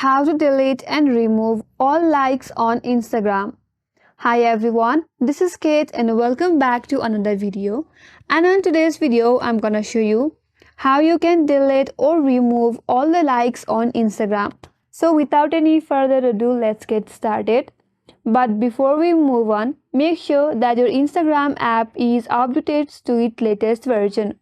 How to delete and remove all likes on Instagram. Hi everyone, this is Kate and welcome back to another video. And in today's video, I'm gonna show you how you can delete or remove all the likes on Instagram. So without any further ado, let's get started. But before we move on, make sure that your Instagram app is updated to its latest version.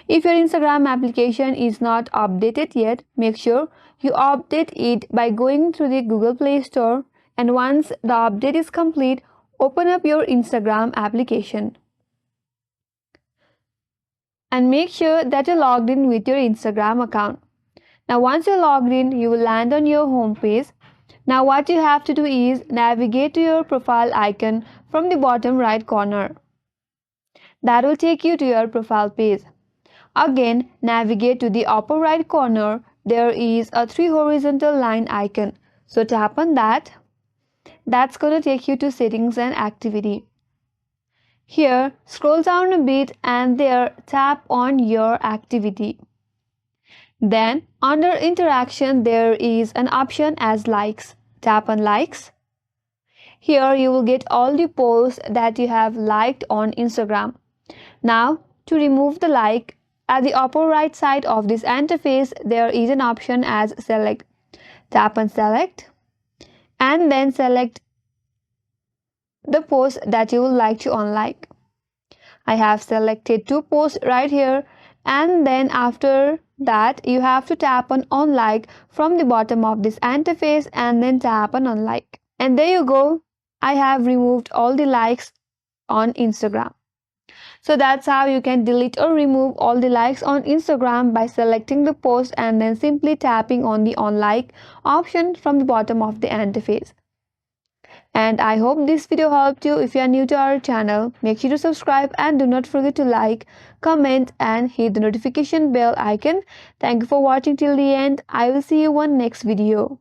If your Instagram application is not updated yet, make sure you update it by going to the Google Play Store, and once the update is complete, open up your Instagram application. And make sure that you're logged in with your Instagram account. Now once you're logged in, you will land on your home page. Now what you have to do is navigate to your profile icon from the bottom right corner. That will take you to your profile page. Again, navigate to the upper right corner. There is a 3 horizontal line icon. So tap on that. That's going to take you to settings and activity. Here, scroll down a bit and there tap on your activity. Then, under interaction, there is an option as likes. Tap on likes. Here, you will get all the posts that you have liked on Instagram. Now, to remove the like, at the upper right side of this interface, there is an option as select. Tap on select and then select the post that you would like to unlike. I have selected 2 posts right here, and then after that you have to tap on unlike from the bottom of this interface and then tap on unlike. And there you go. I have removed all the likes on Instagram. So that's how you can delete or remove all the likes on Instagram by selecting the post and then simply tapping on the unlike option from the bottom of the interface. And I hope this video helped you. If you are new to our channel, make sure to subscribe and do not forget to like, comment and hit the notification bell icon. Thank you for watching till the end. I will see you on next video.